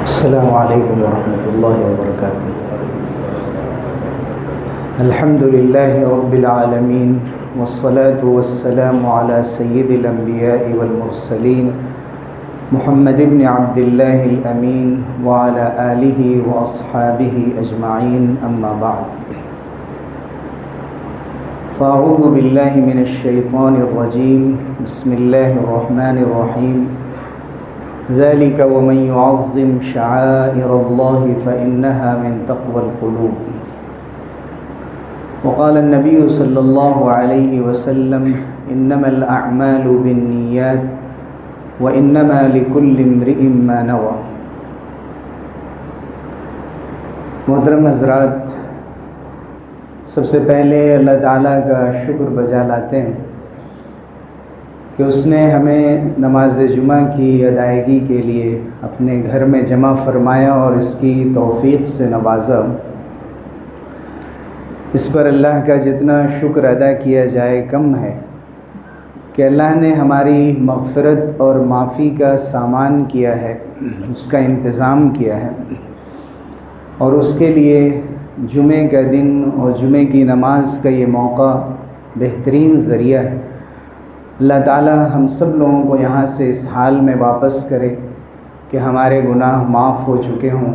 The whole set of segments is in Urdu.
السلام علیکم ورحمۃ اللہ وبرکاتہ۔ الحمد للہ رب العالمین والصلاة والسلام علی سید الانبیاء والمرسلین محمد بن عبد اللہ الامین وعلی آلہ واصحابہ اجمعین، اما بعد فاعوذ باللہ من الشیطان الرجیم، بسم اللہ الرحمن الرحیم۔ ذلك ومن يعظم شعائر الله فإنها من تقوى القلوب۔ وقال النبي صلى الله عليه وسلم إنما الأعمال بالنيات وإنما لكل امرئ ما نوى۔ محترم حضرات، سب سے پہلے اللہ تعالیٰ کا شکر بجا لاتے ہیں کہ اس نے ہمیں نماز جمعہ کی ادائیگی کے لیے اپنے گھر میں جمع فرمایا اور اس کی توفیق سے نوازا۔ اس پر اللہ کا جتنا شکر ادا کیا جائے کم ہے کہ اللہ نے ہماری مغفرت اور معافی کا سامان کیا ہے، اس کا انتظام کیا ہے، اور اس کے لیے جمعے کا دن اور جمعے کی نماز کا یہ موقع بہترین ذریعہ ہے۔ اللہ تعالیٰ ہم سب لوگوں کو یہاں سے اس حال میں واپس کرے کہ ہمارے گناہ معاف ہو چکے ہوں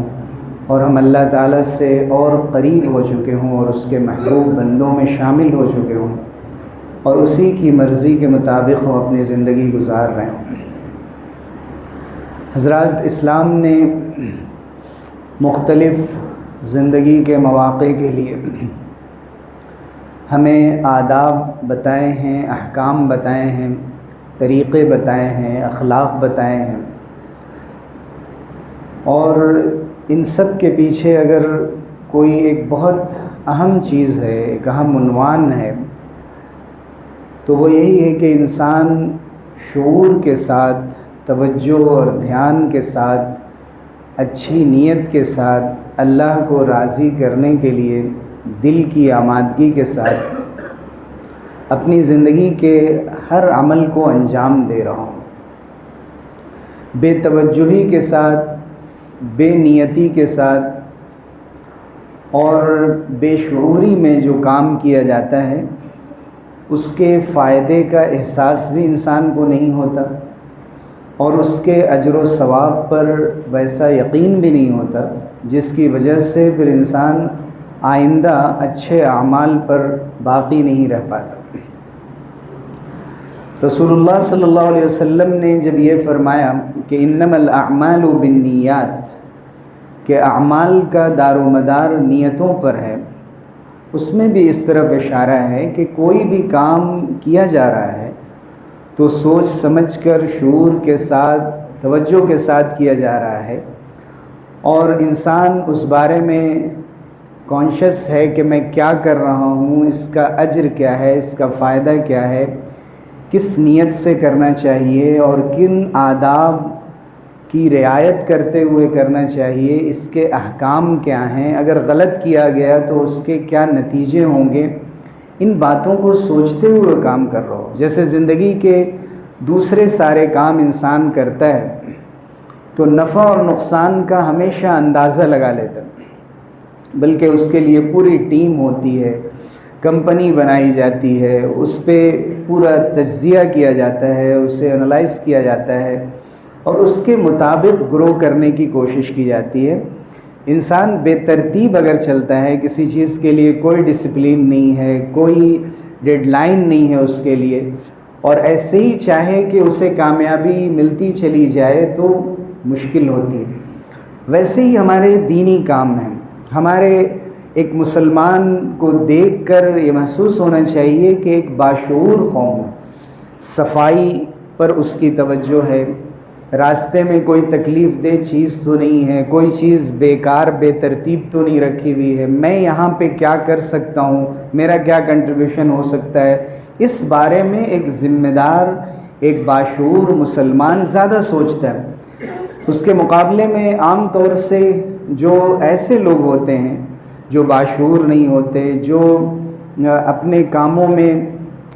اور ہم اللہ تعالیٰ سے اور قریب ہو چکے ہوں اور اس کے محبوب بندوں میں شامل ہو چکے ہوں اور اسی کی مرضی کے مطابق ہم اپنی زندگی گزار رہے ہوں۔ حضرات، اسلام نے مختلف زندگی کے مواقع کے لیے ہمیں آداب بتائے ہیں، احکام بتائے ہیں، طریقے بتائے ہیں، اخلاق بتائے ہیں، اور ان سب کے پیچھے اگر کوئی ایک بہت اہم چیز ہے، ایک اہم عنوان ہے، تو وہ یہی ہے کہ انسان شعور کے ساتھ، توجہ اور دھیان کے ساتھ، اچھی نیت کے ساتھ اللہ کو راضی کرنے کے لیے دل کی آمادگی کے ساتھ اپنی زندگی کے ہر عمل کو انجام دے رہا ہوں۔ بے توجہی کے ساتھ، بے نیتی کے ساتھ اور بے شعوری میں جو کام کیا جاتا ہے اس کے فائدے کا احساس بھی انسان کو نہیں ہوتا اور اس کے اجر و ثواب پر ویسا یقین بھی نہیں ہوتا، جس کی وجہ سے پھر انسان آئندہ اچھے اعمال پر باقی نہیں رہ پاتا۔ رسول اللہ صلی اللہ علیہ وسلم نے جب یہ فرمایا کہ انما الاعمال بالنیات، کہ اعمال کا دار و مدار نیتوں پر ہے، اس میں بھی اس طرف اشارہ ہے کہ کوئی بھی کام کیا جا رہا ہے تو سوچ سمجھ کر، شعور کے ساتھ، توجہ کے ساتھ کیا جا رہا ہے، اور انسان اس بارے میں کانشیس ہے کہ میں کیا کر رہا ہوں، اس کا اجر کیا ہے، اس کا فائدہ کیا ہے، کس نیت سے کرنا چاہیے اور کن آداب کی رعایت کرتے ہوئے کرنا چاہیے، اس کے احکام کیا ہیں، اگر غلط کیا گیا تو اس کے کیا نتیجے ہوں گے، ان باتوں کو سوچتے ہوئے کام کر رہا ہو۔ جیسے زندگی کے دوسرے سارے کام انسان کرتا ہے تو نفع اور نقصان کا ہمیشہ اندازہ لگا لیتا ہے، بلکہ اس کے لیے پوری ٹیم ہوتی ہے، کمپنی بنائی جاتی ہے، اس پہ پورا تجزیہ کیا جاتا ہے، اسے انالائز کیا جاتا ہے اور اس کے مطابق گرو کرنے کی کوشش کی جاتی ہے۔ انسان بے ترتیب اگر چلتا ہے، کسی چیز کے لیے کوئی ڈسپلین نہیں ہے، کوئی ڈیڈ لائن نہیں ہے اس کے لیے، اور ایسے ہی چاہے کہ اسے کامیابی ملتی چلی جائے تو مشکل ہوتی ہے۔ ویسے ہی ہمارے دینی کام ہیں۔ ہمارے ایک مسلمان کو دیکھ کر یہ محسوس ہونا چاہیے کہ ایک باشعور قوم ہے، صفائی پر اس کی توجہ ہے، راستے میں کوئی تکلیف دہ چیز تو نہیں ہے، کوئی چیز بیکار بے ترتیب تو نہیں رکھی ہوئی ہے، میں یہاں پہ کیا کر سکتا ہوں، میرا کیا کنٹریبیوشن ہو سکتا ہے، اس بارے میں ایک ذمہ دار، ایک باشعور مسلمان زیادہ سوچتا ہے۔ اس کے مقابلے میں عام طور سے جو ایسے لوگ ہوتے ہیں جو باشعور نہیں ہوتے، جو اپنے کاموں میں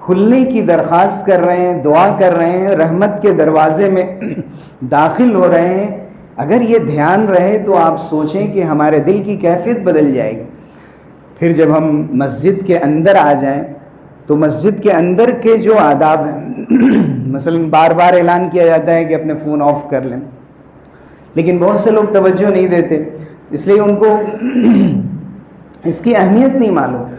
کھلنے کی درخواست کر رہے ہیں، دعا کر رہے ہیں، رحمت کے دروازے میں داخل ہو رہے ہیں، اگر یہ دھیان رہے تو آپ سوچیں کہ ہمارے دل کی کیفیت بدل جائے گی۔ پھر جب ہم مسجد کے اندر آ جائیں تو مسجد کے اندر کے جو آداب ہیں مثلا بار بار اعلان کیا جاتا ہے کہ اپنے فون آف کر لیں، لیکن بہت سے لوگ توجہ نہیں دیتے، اس لیے ان کو اس کی اہمیت نہیں معلوم،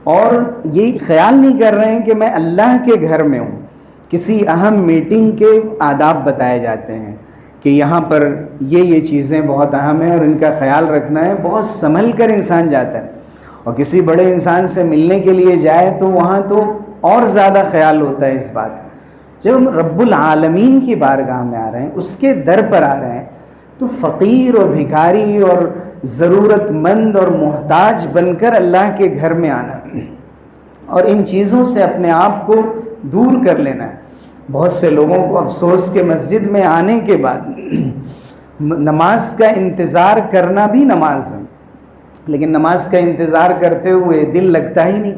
اور یہ خیال نہیں کر رہے ہیں کہ میں اللہ کے گھر میں ہوں۔ کسی اہم میٹنگ کے آداب بتائے جاتے ہیں کہ یہاں پر یہ چیزیں بہت اہم ہیں اور ان کا خیال رکھنا ہے، بہت سنبھل کر انسان جاتا ہے، اور کسی بڑے انسان سے ملنے کے لیے جائے تو وہاں تو اور زیادہ خیال ہوتا ہے اس بات۔ جب ہم رب العالمین کی بارگاہ میں آ رہے ہیں، اس کے در پر آ رہے ہیں، تو فقیر اور بھکاری اور ضرورت مند اور محتاج بن کر اللہ کے گھر میں آنا اور ان چیزوں سے اپنے آپ کو دور کر لینا ہے۔ بہت سے لوگوں کو افسوس کہ مسجد میں آنے کے بعد نماز کا انتظار کرنا بھی نماز ہے، لیکن نماز کا انتظار کرتے ہوئے دل لگتا ہی نہیں،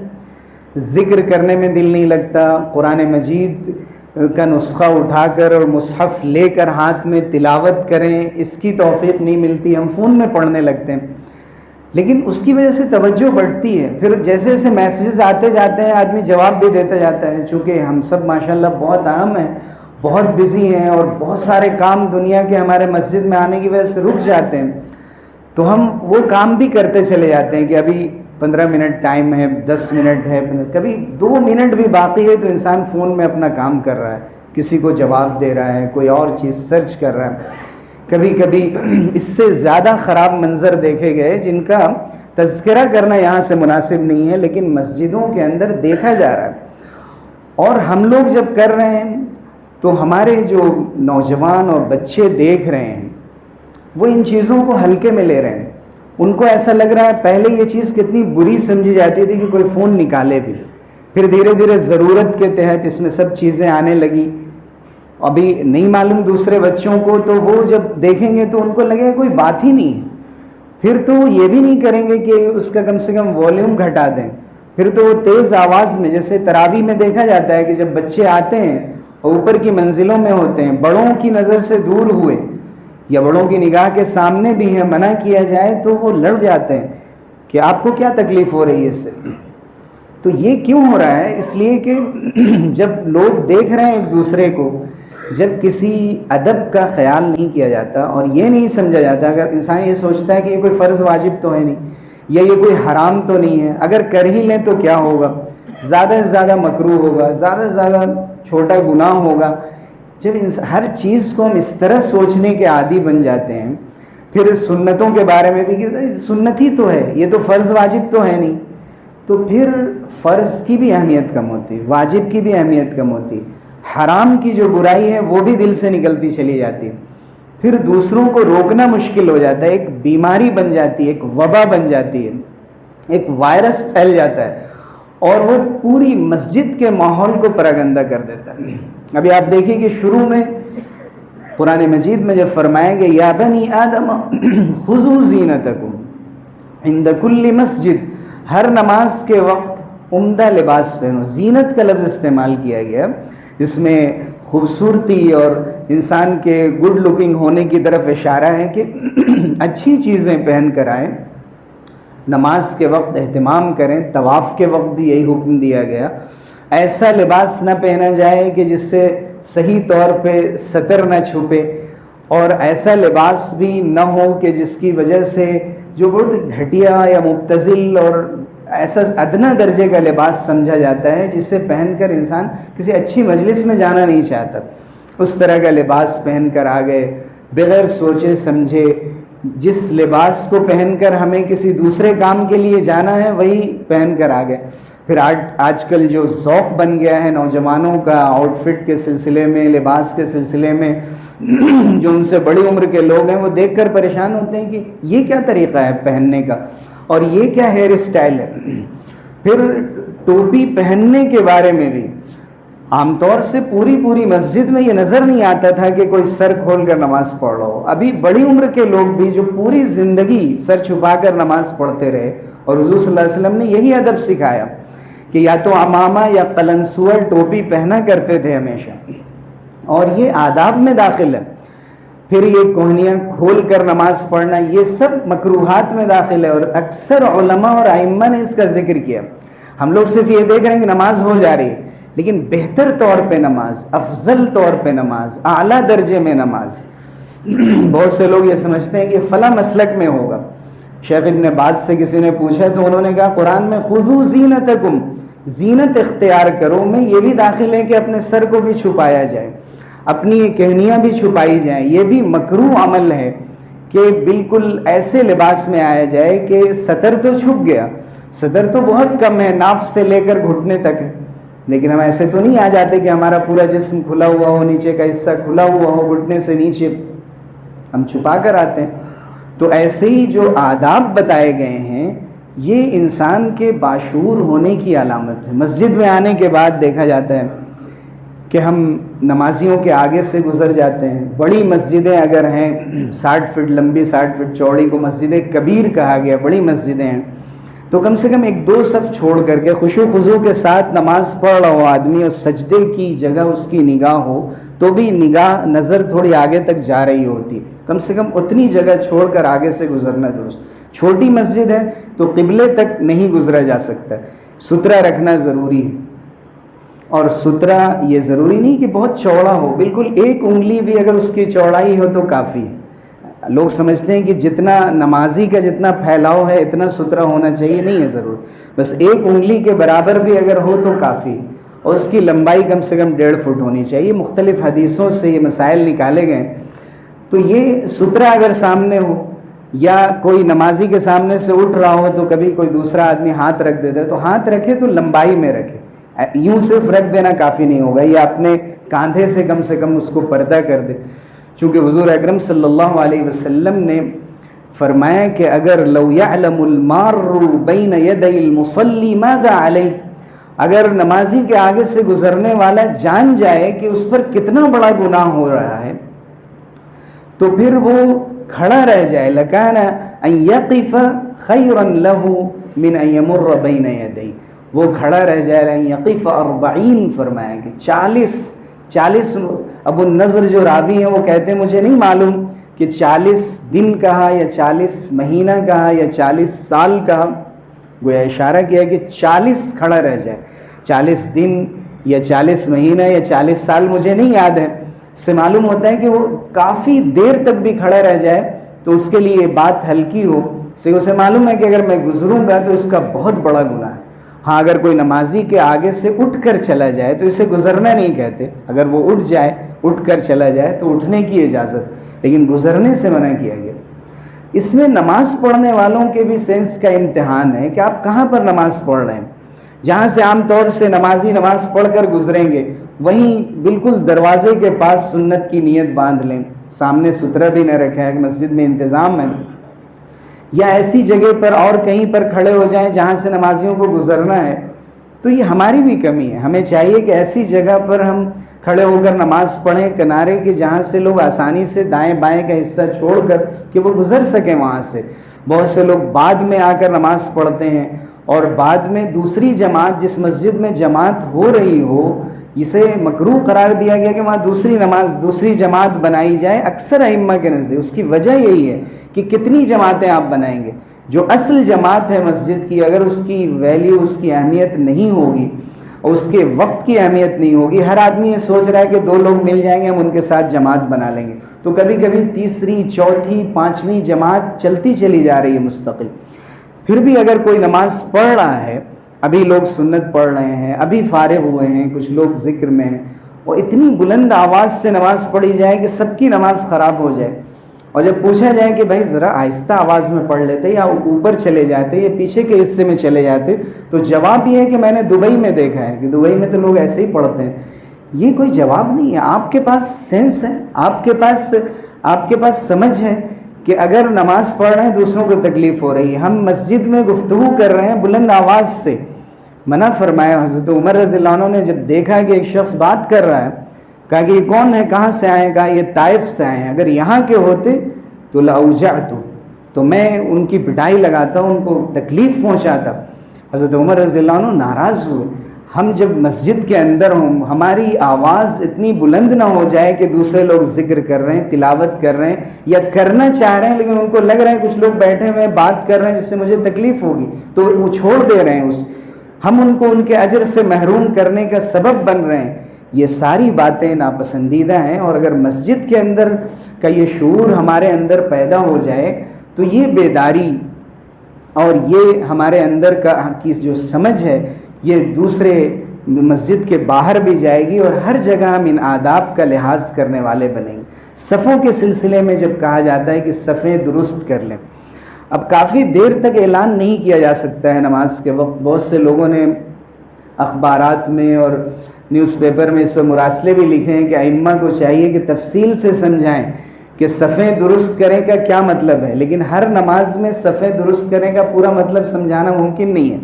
ذکر کرنے میں دل نہیں لگتا، قرآن مجید کا نسخہ اٹھا کر اور مصحف لے کر ہاتھ میں تلاوت کریں، اس کی توفیق نہیں ملتی، ہم فون میں پڑھنے لگتے ہیں، لیکن اس کی وجہ سے توجہ بڑھتی ہے۔ پھر جیسے جیسے میسیجز آتے جاتے ہیں آدمی جواب بھی دیتا جاتا ہے، چونکہ ہم سب ماشاءاللہ بہت اہم ہیں، بہت بزی ہیں، اور بہت سارے کام دنیا کے ہمارے مسجد میں آنے کی وجہ سے رک جاتے ہیں، تو ہم وہ کام بھی کرتے چلے جاتے ہیں کہ ابھی 15 منٹ ٹائم ہے، 10 منٹ ہے، کبھی 2 منٹ بھی باقی ہے تو انسان فون میں اپنا کام کر رہا ہے، کسی کو جواب دے رہا ہے، کوئی اور چیز سرچ کر رہا ہے۔ کبھی کبھی اس سے زیادہ خراب منظر دیکھے گئے جن کا تذکرہ کرنا یہاں سے مناسب نہیں ہے، لیکن مسجدوں کے اندر دیکھا جا رہا ہے، اور ہم لوگ جب کر رہے ہیں تو ہمارے جو نوجوان اور بچے دیکھ رہے ہیں وہ ان چیزوں کو ہلکے میں لے رہے ہیں، ان کو ایسا لگ رہا ہے پہلے یہ چیز کتنی بری سمجھی جاتی تھی کہ کوئی فون نکالے بھی، پھر دھیرے دھیرے ضرورت کے تحت اس میں سب چیزیں آنے لگی، ابھی نہیں معلوم دوسرے بچوں کو، تو وہ جب دیکھیں گے تو ان کو لگے کوئی بات ہی نہیں ہے، پھر تو یہ بھی نہیں کریں گے کہ اس کا کم سے کم والیوم گھٹا دیں، پھر تو وہ تیز آواز میں، جیسے تراویح میں دیکھا جاتا ہے کہ جب بچے آتے ہیں اور اوپر کی منزلوں میں ہوتے ہیں، بڑوں کی نظر سے دور ہوئے یا بڑوں کی نگاہ کے سامنے بھی ہیں، منع کیا جائے تو وہ لڑ جاتے ہیں کہ آپ کو کیا تکلیف ہو رہی ہے اس سے۔ تو یہ کیوں ہو رہا ہے؟ اس لیے کہ جب لوگ دیکھ رہے ہیں ایک دوسرے کو، جب کسی ادب کا خیال نہیں کیا جاتا اور یہ نہیں سمجھا جاتا، اگر انسان یہ سوچتا ہے کہ یہ کوئی فرض واجب تو ہے نہیں، یا یہ کوئی حرام تو نہیں ہے، اگر کر ہی لیں تو کیا ہوگا، زیادہ سے زیادہ مکروہ ہوگا، زیادہ سے زیادہ چھوٹا گناہ ہوگا۔ جب ہر چیز کو ہم اس طرح سوچنے کے عادی بن جاتے ہیں، پھر سنتوں کے بارے میں بھی کہ سنت ہی تو ہے، یہ تو فرض واجب تو ہے نہیں، تو پھر فرض کی بھی اہمیت کم ہوتی ہے، واجب کی بھی اہمیت کم ہوتی ہے، حرام کی جو برائی ہے وہ بھی دل سے نکلتی چلی جاتی ہے، پھر دوسروں کو روکنا مشکل ہو جاتا ہے، ایک بیماری بن جاتی ہے، ایک وبا بن جاتی ہے، ایک وائرس پھیل جاتا ہے، اور وہ پوری مسجد کے ماحول کو پراگندہ کر دیتا ہے۔ ابھی آپ دیکھیں کہ شروع میں قرآن مجید میں جب فرمایا کہ یا بنی آدم خذوا زینتکم عند کل مسجد، ہر نماز کے وقت عمدہ لباس پہنو، زینت کا لفظ استعمال کیا گیا، جس میں خوبصورتی اور انسان کے گڈ لکنگ ہونے کی طرف اشارہ ہے کہ اچھی چیزیں پہن کر آئیں، نماز کے وقت اہتمام کریں، طواف کے وقت بھی یہی حکم دیا گیا، ایسا لباس نہ پہنا جائے کہ جس سے صحیح طور پہ سطر نہ چھپے، اور ایسا لباس بھی نہ ہو کہ جس کی وجہ سے جو بہت گھٹیا یا مبتذل اور ایسا ادنا درجے کا لباس سمجھا جاتا ہے جسے پہن کر انسان کسی اچھی مجلس میں جانا نہیں چاہتا، اس طرح کا لباس پہن کر آ گئے بغیر سوچے سمجھے، جس لباس کو پہن کر ہمیں کسی دوسرے کام کے لیے جانا ہے وہی پہن کر آ گئے۔ پھر آج کل جو ذوق بن گیا ہے نوجوانوں کا آؤٹ فٹ کے سلسلے میں، لباس کے سلسلے میں، جو ان سے بڑی عمر کے لوگ ہیں وہ دیکھ کر پریشان ہوتے ہیں کہ یہ کیا طریقہ ہے پہننے کا، اور یہ کیا ہیئر اسٹائل ہے۔ پھر ٹوپی پہننے کے بارے میں بھی عام طور سے پوری مسجد میں یہ نظر نہیں آتا تھا کہ کوئی سر کھول کر نماز پڑھ رہا ہو، ابھی بڑی عمر کے لوگ بھی جو پوری زندگی سر چھپا کر نماز پڑھتے رہے، اور حضور صلی اللہ علیہ وسلم نے یہی ادب سکھایا کہ یا تو عمامہ یا قلنسوہ ٹوپی پہنا کرتے تھے ہمیشہ، اور یہ آداب میں داخل ہے۔ پھر یہ کوہنیاں کھول کر نماز پڑھنا، یہ سب مکروہات میں داخل ہے، اور اکثر علماء اور ائمہ نے اس کا ذکر کیا۔ ہم لوگ صرف یہ دیکھ رہے ہیں کہ نماز ہو جا رہی ہے، لیکن بہتر طور پہ نماز، افضل طور پہ نماز، اعلیٰ درجے میں نماز، بہت سے لوگ یہ سمجھتے ہیں کہ فلاں مسلک میں ہوگا۔ شیخ ابن باز سے کسی نے پوچھا تو انہوں نے کہا قرآن میں خذوا زینتکم، زینت اختیار کرو میں یہ بھی داخل ہے کہ اپنے سر کو بھی چھپایا جائے، اپنی کہنیاں بھی چھپائی جائیں۔ یہ بھی مکروہ عمل ہے کہ بالکل ایسے لباس میں آیا جائے کہ سطر تو چھپ گیا، سطر تو بہت کم ہے، ناف سے لے کر گھٹنے تک ہے، لیکن ہم ایسے تو نہیں آ جاتے کہ ہمارا پورا جسم کھلا ہوا ہو، نیچے کا حصہ کھلا ہوا ہو، گھٹنے سے نیچے ہم چھپا کر آتے ہیں۔ تو ایسے ہی جو آداب بتائے گئے ہیں یہ انسان کے باشعور ہونے کی علامت ہے۔ مسجد میں آنے کے بعد دیکھا جاتا ہے کہ ہم نمازیوں کے آگے سے گزر جاتے ہیں۔ بڑی مسجدیں اگر ہیں 60 فٹ لمبی 60 فٹ چوڑی کو مسجد کبیر کہا گیا، بڑی مسجدیں ہیں، تو کم سے کم 1-2 صف چھوڑ کر کے خشوع خضوع کے ساتھ نماز پڑھ رہا ہو آدمی، اور سجدے کی جگہ اس کی نگاہ ہو تو بھی نگاہ نظر تھوڑی آگے تک جا رہی ہوتی، کم سے کم اتنی جگہ چھوڑ کر آگے سے گزرنا درست۔ چھوٹی مسجد ہے تو قبلے تک نہیں گزرا جا سکتا، سترا رکھنا ضروری ہے، اور سترا یہ ضروری نہیں کہ بہت چوڑا ہو، بالکل 1 انگلی بھی اگر اس کی چوڑائی ہو تو کافی ہے۔ لوگ سمجھتے ہیں کہ جتنا نمازی کا جتنا پھیلاؤ ہے اتنا سترا ہونا چاہیے، نہیں ہے ضرور، بس 1 انگلی کے برابر بھی اگر ہو تو کافی، اور اس کی لمبائی کم سے کم 1.5 فٹ ہونی چاہیے۔ مختلف حدیثوں سے یہ مسائل نکالے گئے۔ تو یہ سترا اگر سامنے ہو، یا کوئی نمازی کے سامنے سے اٹھ رہا ہو تو کبھی کوئی دوسرا آدمی ہاتھ رکھ دیتا ہے تو ہاتھ رکھے تو لمبائی میں رکھے، یوں صرف رکھ دینا کافی نہیں ہوگا، یا اپنے کاندھے سے کم اس کو پردہ کر دے، چونکہ حضور اکرم صلی اللہ علیہ وسلم نے فرمایا کہ اگر لو یعلم المار بین یدی المصلی ماذا علیہ، اگر نمازی کے آگے سے گزرنے والا جان جائے کہ اس پر کتنا بڑا گناہ ہو رہا ہے تو پھر وہ کھڑا رہ جائے، لکان ان یقف خیرا له من ان یمر بین یدی، وہ کھڑا رہ جائے، ان یقف 40، فرمایا کہ 40 ابو النضر جو راوی ہیں وہ کہتے ہیں مجھے نہیں معلوم کہ 40 دن کہا یا 40 مہینہ کہا یا 40 سال کہا، گویا اشارہ کیا کہ 40 کھڑا رہ جائے، 40 دن یا 40 مہینہ یا 40 سال مجھے نہیں یاد ہے، اس سے معلوم ہوتا ہے کہ وہ کافی دیر تک بھی کھڑا رہ جائے تو اس کے لیے بات ہلکی ہو، سے اسے معلوم ہے کہ اگر میں گزروں گا تو اس کا بہت بڑا گناہ ہے۔ ہاں اگر کوئی نمازی کے آگے سے اٹھ کر چلا جائے تو اسے گزرنا نہیں کہتے، اگر وہ اٹھ کر چلا جائے تو اٹھنے کی اجازت، لیکن گزرنے سے منع کیا گیا۔ اس میں نماز پڑھنے والوں کے بھی سینس کا امتحان ہے کہ آپ کہاں پر نماز پڑھ رہے ہیں۔ جہاں سے عام طور سے نمازی نماز پڑھ کر گزریں گے وہیں بالکل دروازے کے پاس سنت کی نیت باندھ لیں، سامنے سترا بھی نہ رکھا ہے کہ مسجد میں انتظام ہے، یا ایسی جگہ پر اور کہیں پر کھڑے ہو جائیں جہاں سے نمازیوں کو گزرنا ہے، تو یہ ہماری بھی کمی ہے۔ ہمیں چاہیے کہ ایسی جگہ پر ہم کھڑے ہو کر نماز پڑھیں کنارے کے، جہاں سے لوگ آسانی سے دائیں بائیں کا حصہ چھوڑ کر کہ وہ گزر سکیں وہاں سے۔ بہت سے لوگ بعد میں آ کر نماز پڑھتے ہیں، اور بعد میں دوسری جماعت، جس مسجد میں جماعت ہو رہی ہو، اسے مکروہ قرار دیا گیا کہ وہاں دوسری جماعت بنائی جائے۔ اکثر ائمہ کے نزدیک اس کی وجہ یہی ہے کہ کتنی جماعتیں آپ بنائیں گے، جو اصل جماعت ہے مسجد کی اگر اس کی ویلیو، اس کی اہمیت نہیں ہوگی اور اس کے وقت کی اہمیت نہیں ہوگی، ہر آدمی یہ سوچ رہا ہے کہ 2 لوگ مل جائیں گے ہم ان کے ساتھ جماعت بنا لیں گے، تو کبھی کبھی تیسری، چوتھی، 5ویں جماعت چلتی چلی جا رہی ہے مستقل۔ پھر بھی اگر کوئی نماز پڑھ رہا ہے، ابھی لوگ سنت پڑھ رہے ہیں، ابھی فارغ ہوئے ہیں، کچھ لوگ ذکر میں ہیں، اور اتنی بلند آواز سے نماز پڑھی جائے کہ سب کی نماز خراب ہو جائے، اور جب پوچھا جائے کہ بھائی ذرا آہستہ آواز میں پڑھ لیتے یا اوپر چلے جاتے یا پیچھے کے حصے میں چلے جاتے، تو جواب یہ ہے کہ میں نے دبئی میں دیکھا ہے کہ دبئی میں تو لوگ ایسے ہی پڑھتے ہیں۔ یہ کوئی جواب نہیں ہے۔ آپ کے پاس سینس ہے، آپ کے پاس سمجھ ہے کہ اگر نماز پڑھ رہے ہیں دوسروں کو تکلیف ہو رہی ہے، ہم مسجد میں گفتگو کر رہے ہیں بلند آواز سے، منع فرمایا۔ حضرت عمر رضی اللہ عنہ نے جب دیکھا کہ ایک شخص بات کر رہا ہے، کہا کہ یہ کون ہے، کہاں سے آئے؟ کہا یہ طائف سے آئے ہیں، اگر یہاں کے ہوتے تو لاوجعت، تو میں ان کی پٹائی لگاتا، ان کو تکلیف پہنچاتا۔ حضرت عمر رضی اللہ عنہ ناراض ہوئے، ہم جب مسجد کے اندر ہوں ہماری آواز اتنی بلند نہ ہو جائے کہ دوسرے لوگ ذکر کر رہے ہیں، تلاوت کر رہے ہیں یا کرنا چاہ رہے ہیں لیکن ان کو لگ رہا ہے کچھ لوگ بیٹھے ہوئے بات کر رہے ہیں جس سے مجھے تکلیف ہوگی، تو وہ چھوڑ دے رہے ہیں، ہم ان کو ان کے اجر سے محروم کرنے کا سبب بن رہے ہیں، یہ ساری باتیں ناپسندیدہ ہیں۔ اور اگر مسجد کے اندر کا یہ شعور ہمارے اندر پیدا ہو جائے تو یہ بیداری اور یہ ہمارے اندر کی جو سمجھ ہے یہ دوسرے مسجد کے باہر بھی جائے گی اور ہر جگہ ہم ان آداب کا لحاظ کرنے والے بنیں گے۔ صفوں کے سلسلے میں جب کہا جاتا ہے کہ صفیں درست کر لیں، اب کافی دیر تک اعلان نہیں کیا جا سکتا ہے نماز کے وقت، بہت سے لوگوں نے اخبارات میں اور نیوز پیپر میں اس پہ مراسلے بھی لکھے ہیں کہ ائمہ کو چاہیے کہ تفصیل سے سمجھائیں کہ صفیں درست کریں کا کیا مطلب ہے، لیکن ہر نماز میں صفیں درست کرنے کا پورا مطلب سمجھانا ممکن نہیں ہے،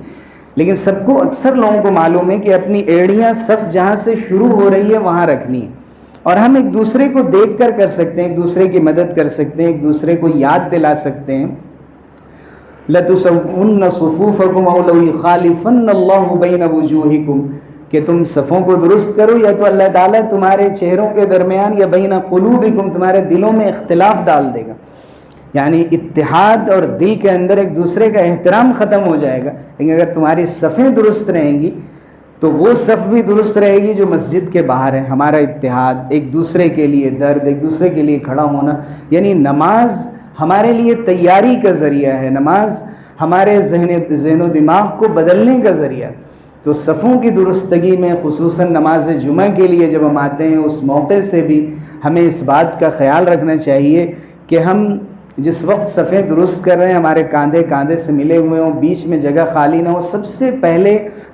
لیکن سب کو اکثر لوگوں کو معلوم ہے کہ اپنی ایڑیاں صف جہاں سے شروع ہو رہی ہے وہاں رکھنی ہے، اور ہم ایک دوسرے کو دیکھ کر سکتے ہیں، ایک دوسرے کی مدد کر سکتے ہیں، ایک دوسرے کو یاد دلا سکتے ہیں۔ لَتُسَوُّنَّ صُفُوفَكُمْ أَوْ لَيُخَالِفَنَّ اللَّهُ بَيْنَ وُجُوهِكُمْ، کہ تم صفوں کو درست کرو یا تو اللہ تعالیٰ تمہارے چہروں کے درمیان یا بین قلوبکم تمہارے دلوں میں اختلاف ڈال دے گا، یعنی اتحاد اور دل کے اندر ایک دوسرے کا احترام ختم ہو جائے گا۔ لیکن اگر تمہاری صفیں درست رہیں گی تو وہ صف بھی درست رہے گی جو مسجد کے باہر ہے۔ ہمارا اتحاد، ایک دوسرے کے لیے درد، ایک دوسرے کے لیے کھڑا ہونا، یعنی نماز ہمارے لیے تیاری کا ذریعہ ہے، نماز ہمارے ذہن و دماغ کو بدلنے کا ذریعہ۔ تو صفوں کی درستگی میں خصوصاً نماز جمعہ کے لیے جب ہم آتے ہیں اس موقع سے بھی ہمیں اس بات کا خیال رکھنا چاہیے کہ ہم جس وقت صفیں درست کر رہے ہیں ہمارے کاندھے کاندھے سے ملے ہوئے ہوں، بیچ میں جگہ خالی نہ ہو، سب سے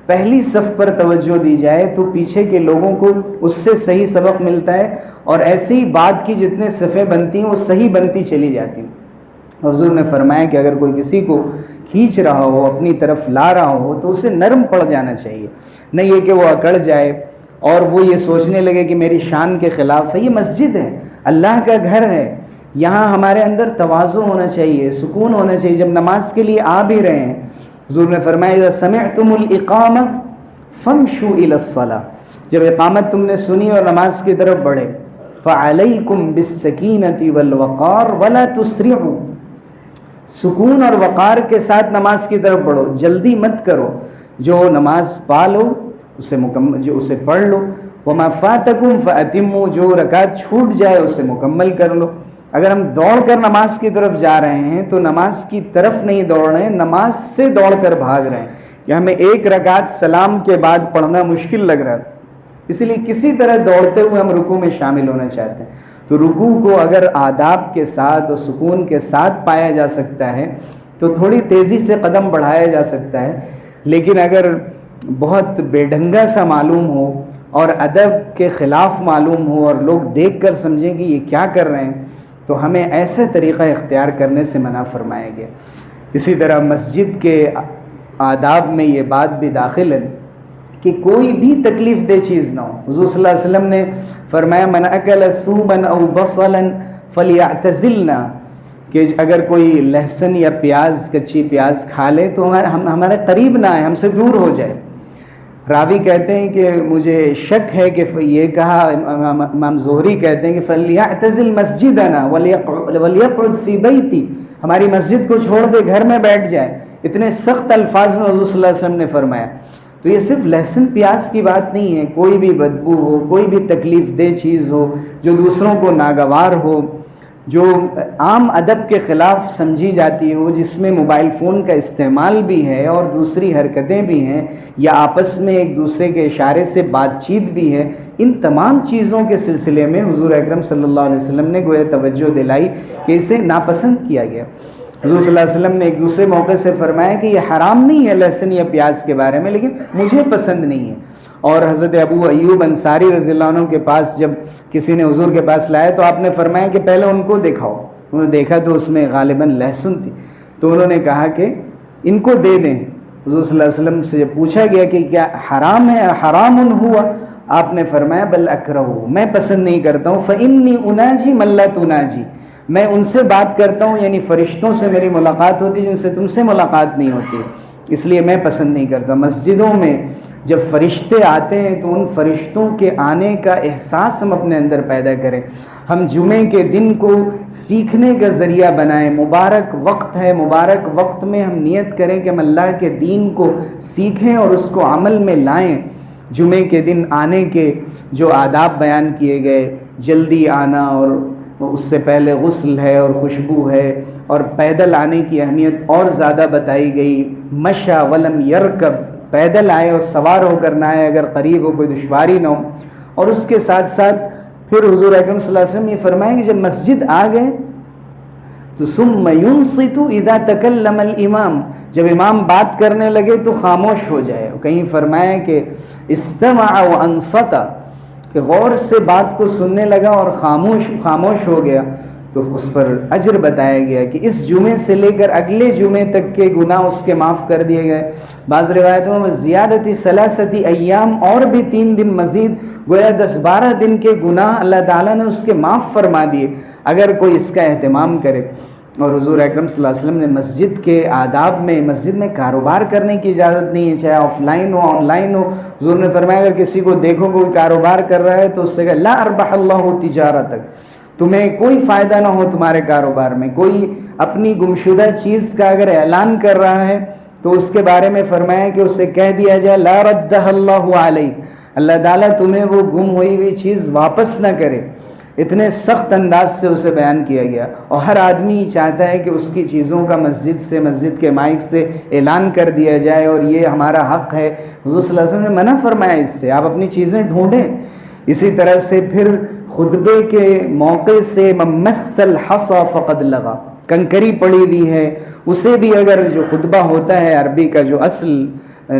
پہلی صف پر توجہ دی جائے تو پیچھے کے لوگوں کو اس سے صحیح سبق ملتا ہے، اور ایسے ہی بعد کی جتنے صفیں بنتی ہیں وہ صحیح بنتی چلی جاتی ہیں۔ حضور نے فرمایا کہ اگر کوئی کسی کو کھینچ رہا ہو، اپنی طرف لا رہا ہو تو اسے نرم پڑ جانا چاہیے، نہیں یہ کہ وہ اکڑ جائے اور وہ یہ سوچنے لگے کہ میری شان کے خلاف ہے۔ یہ مسجد ہے، اللہ کا گھر ہے، یہاں ہمارے اندر تواضع ہونا چاہیے، سکون ہونا چاہیے جب نماز کے لیے آ بھی رہے ہیں۔ حضور نے فرمایا اذا سمعتم الاقامہ فامشوا الی الصلاۃ، جب اقامت تم نے سنی اور نماز کی طرف بڑھے، فعلیکم بالسکینۃ والوقار ولا تسرعوا، سکون اور وقار کے ساتھ نماز کی طرف بڑھو، جلدی مت کرو، جو نماز پا لو اسے مکمل، جو اسے پڑھ لو، وما فاتکم فاتموا، جو رکعت چھوٹ جائے اسے مکمل کر لو۔ اگر ہم دوڑ کر نماز کی طرف جا رہے ہیں تو نماز کی طرف نہیں دوڑ رہے ہیں، نماز سے دوڑ کر بھاگ رہے ہیں کہ ہمیں ایک رکعت سلام کے بعد پڑھنا مشکل لگ رہا ہے، اسی لیے کسی طرح دوڑتے ہوئے ہم رکوع میں شامل ہونا چاہتے ہیں۔ تو رکوع کو اگر آداب کے ساتھ اور سکون کے ساتھ پایا جا سکتا ہے تو تھوڑی تیزی سے قدم بڑھایا جا سکتا ہے، لیکن اگر بہت بے ڈھنگا سا معلوم ہو اور ادب کے خلاف معلوم ہو اور لوگ دیکھ کر سمجھیں کہ یہ کیا کر رہے ہیں تو ہمیں ایسے طریقہ اختیار کرنے سے منع فرمایا گیا۔ اسی طرح مسجد کے آداب میں یہ بات بھی داخل ہے کہ کوئی بھی تکلیف دہ چیز نہ ہو۔ حضور صلی اللہ علیہ وسلم نے فرمایا من اکل ثوما او بصلا فلیعتزلنا، کہ اگر کوئی لہسن یا پیاز، کچی پیاز کھا لے تو ہمارے قریب نہ آئے، ہم سے دور ہو جائے۔ راوی کہتے ہیں کہ مجھے شک ہے کہ یہ کہا، امام زہری کہتے ہیں کہ فلیعتزل مسجدنا ولیقعد فی بیتی، ہماری مسجد کو چھوڑ دے، گھر میں بیٹھ جائے۔ اتنے سخت الفاظ میں حضور صلی اللہ علیہ وسلم نے فرمایا۔ تو یہ صرف لہسن پیاز کی بات نہیں ہے، کوئی بھی بدبو ہو، کوئی بھی تکلیف دہ چیز ہو جو دوسروں کو ناگوار ہو، جو عام ادب کے خلاف سمجھی جاتی ہو، جس میں موبائل فون کا استعمال بھی ہے اور دوسری حرکتیں بھی ہیں یا آپس میں ایک دوسرے کے اشارے سے بات چیت بھی ہے، ان تمام چیزوں کے سلسلے میں حضور اکرم صلی اللہ علیہ وسلم نے گویا توجہ دلائی کہ اسے ناپسند کیا گیا۔ حضور صلی اللہ علیہ وسلم نے ایک دوسرے موقع سے فرمایا کہ یہ حرام نہیں ہے لہسن یا پیاز کے بارے میں، لیکن مجھے پسند نہیں ہے۔ اور حضرت ابو ایوب انصاری رضی اللہ عنہ کے پاس جب کسی نے حضور کے پاس لایا تو آپ نے فرمایا کہ پہلے ان کو دکھاؤ۔ انہوں نے دیکھا تو اس میں غالباً لہسن تھی، تو انہوں نے کہا کہ ان کو دے دیں۔ حضور صلی اللہ علیہ وسلم سے جب پوچھا گیا کہ کیا حرام ہے، حرام ہوا، آپ نے فرمایا بل اکرہ، میں پسند نہیں کرتا ہوں، فإنی اناجی من لا تناجی، میں ان سے بات کرتا ہوں، یعنی فرشتوں سے میری ملاقات ہوتی جن سے تم سے ملاقات نہیں ہوتی، اس لیے میں پسند نہیں کرتا۔ مسجدوں میں جب فرشتے آتے ہیں تو ان فرشتوں کے آنے کا احساس ہم اپنے اندر پیدا کریں، ہم جمعے کے دن کو سیکھنے کا ذریعہ بنائیں۔ مبارک وقت ہے، مبارک وقت میں ہم نیت کریں کہ ہم اللہ کے دین کو سیکھیں اور اس کو عمل میں لائیں۔ جمعے کے دن آنے کے جو آداب بیان کیے گئے، جلدی آنا اور اس سے پہلے غسل ہے اور خوشبو ہے، اور پیدل آنے کی اہمیت اور زیادہ بتائی گئی۔ مشى ولم يركب، پیدل آئے اور سوار ہو کر نہ آئے اگر قریب ہو، کوئی دشواری نہ ہو۔ اور اس کے ساتھ ساتھ پھر حضور اکرم صلی اللہ علیہ وسلم یہ فرمائیں کہ جب مسجد آ گئے تو ثم ينصت اذا تكلم الامام، جب امام بات کرنے لگے تو خاموش ہو جائے۔ کہیں فرمایا کہ استمع وانصت، کہ غور سے بات کو سننے لگا اور خاموش ہو گیا، تو اس پر اجر بتایا گیا کہ اس جمعے سے لے کر اگلے جمعے تک کے گناہ اس کے معاف کر دیے گئے۔ بعض روایتوں میں زیادتی ثلاثتی ایام، اور بھی 3 دن مزید، گویا 10-12 دن کے گناہ اللہ تعالیٰ نے اس کے معاف فرما دیے اگر کوئی اس کا اہتمام کرے۔ اور حضور اکرم صلی اللہ علیہ وسلم نے مسجد کے آداب میں، مسجد میں کاروبار کرنے کی اجازت نہیں ہے، چاہے آف لائن ہو آن لائن ہو۔ حضور نے فرمایا اگر کسی کو دیکھو کوئی کاروبار کر رہا ہے تو اس سے کہ لا اربح اللہ تجارتک، تمہیں کوئی فائدہ نہ ہو تمہارے کاروبار میں۔ کوئی اپنی گمشدہ چیز کا اگر اعلان کر رہا ہے تو اس کے بارے میں فرمایا کہ اسے کہہ دیا جائے لا ردہ اللہ علیک، اللہ تعالیٰ تمہیں وہ گم ہوئی ہوئی چیز واپس نہ کرے۔ اتنے سخت انداز سے اسے بیان کیا گیا، اور ہر آدمی چاہتا ہے کہ اس کی چیزوں کا مسجد کے مائک سے اعلان کر دیا جائے، اور یہ ہمارا حق ہے۔ حضور صلی اللہ علیہ وسلم نے منع فرمایا اس سے، آپ اپنی چیزیں ڈھونڈیں۔ اسی طرح سے پھر خطبے کے موقع سے ممس الحصى فقد لغا، کنکری پڑی ہوئی ہے اسے بھی، اگر جو خطبہ ہوتا ہے عربی کا جو اصل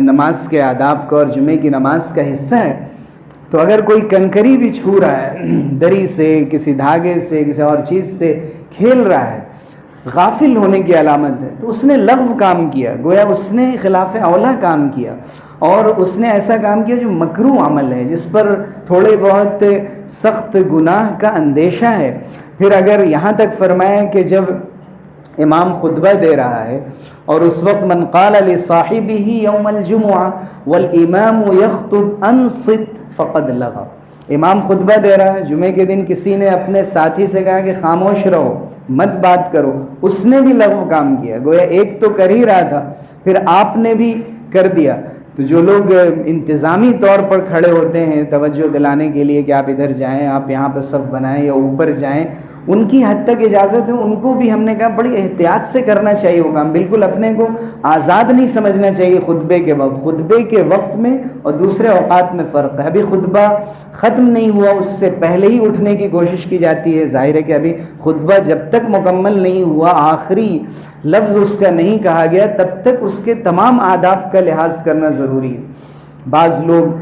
نماز کے آداب کا اور جمعے کی نماز کا حصہ ہے، تو اگر کوئی کنکری بھی چھو رہا ہے، دری سے، کسی دھاگے سے، کسی اور چیز سے کھیل رہا ہے، غافل ہونے کی علامت ہے، تو اس نے لغو کام کیا، گویا اس نے خلاف اولا کام کیا، اور اس نے ایسا کام کیا جو مکروہ عمل ہے، جس پر تھوڑے بہت سخت گناہ کا اندیشہ ہے۔ پھر اگر یہاں تک فرمایا کہ جب امام خطبہ دے رہا ہے اور اس وقت من قال لصاحبہ یوم الجمعہ والامام یخطب انصت فقد لغا، امام خطبہ دے رہا ہے جمعے کے دن، کسی نے اپنے ساتھی سے کہا کہ خاموش رہو، مت بات کرو، اس نے بھی لغو کام کیا، گویا ایک تو کر ہی رہا تھا پھر آپ نے بھی کر دیا۔ تو جو لوگ انتظامی طور پر کھڑے ہوتے ہیں توجہ دلانے کے لیے کہ آپ ادھر جائیں، آپ یہاں پہ صف بنائیں یا اوپر جائیں، ان کی حد تک اجازت ہے، ان کو بھی ہم نے کہا بڑی احتیاط سے کرنا چاہیے وہ کام، بالکل اپنے کو آزاد نہیں سمجھنا چاہیے خطبے کے وقت۔ خطبے کے وقت میں اور دوسرے اوقات میں فرق ہے۔ ابھی خطبہ ختم نہیں ہوا، اس سے پہلے ہی اٹھنے کی کوشش کی جاتی ہے، ظاہر ہے کہ ابھی خطبہ جب تک مکمل نہیں ہوا، آخری لفظ اس کا نہیں کہا گیا، تب تک اس کے تمام آداب کا لحاظ کرنا ضروری ہے۔ بعض لوگ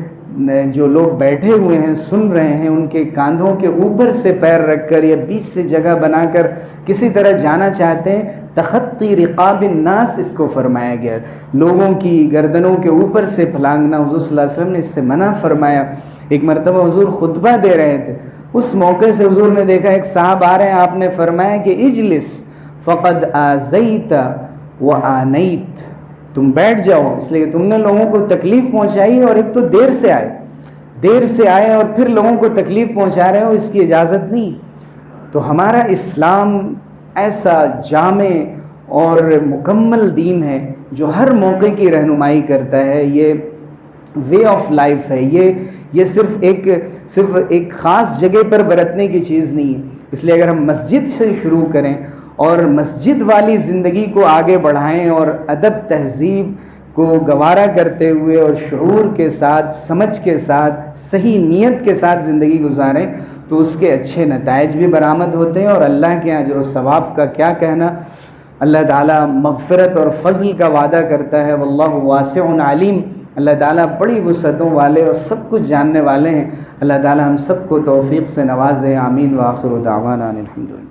جو لوگ بیٹھے ہوئے ہیں سن رہے ہیں، ان کے کاندھوں کے اوپر سے پیر رکھ کر یا بیچ سے جگہ بنا کر کسی طرح جانا چاہتے ہیں، تخطی رقاب الناس اس کو فرمایا گیا، لوگوں کی گردنوں کے اوپر سے پھلانگنا۔ حضور صلی اللہ علیہ وسلم نے اس سے منع فرمایا۔ ایک مرتبہ حضور خطبہ دے رہے تھے، اس موقع سے حضور نے دیکھا ایک صاحب آ رہے ہیں، آپ نے فرمایا کہ اجلس فقد آذیت وآنیت، تم بیٹھ جاؤ، اس لیے کہ تم نے لوگوں کو تکلیف پہنچائی ہے، اور ایک تو دیر سے آئے اور پھر لوگوں کو تکلیف پہنچا رہے ہو، اس کی اجازت نہیں۔ تو ہمارا اسلام ایسا جامع اور مکمل دین ہے جو ہر موقع کی رہنمائی کرتا ہے، یہ وے آف لائف ہے، یہ صرف ایک خاص جگہ پر برتنے کی چیز نہیں ہے۔ اس لیے اگر ہم مسجد سے شروع کریں اور مسجد والی زندگی کو آگے بڑھائیں اور ادب تہذیب کو گوارا کرتے ہوئے اور شعور کے ساتھ، سمجھ کے ساتھ، صحیح نیت کے ساتھ زندگی گزاریں، تو اس کے اچھے نتائج بھی برآمد ہوتے ہیں، اور اللہ کے اجر و ثواب کا کیا کہنا۔ اللہ تعالیٰ مغفرت اور فضل کا وعدہ کرتا ہے، واللہ واسع علیم، اللہ تعالیٰ بڑی وسعتوں والے اور سب کچھ جاننے والے ہیں۔ اللہ تعالیٰ ہم سب کو توفیق سے نوازے، آمین، وآخر دعوانا الحمدللہ۔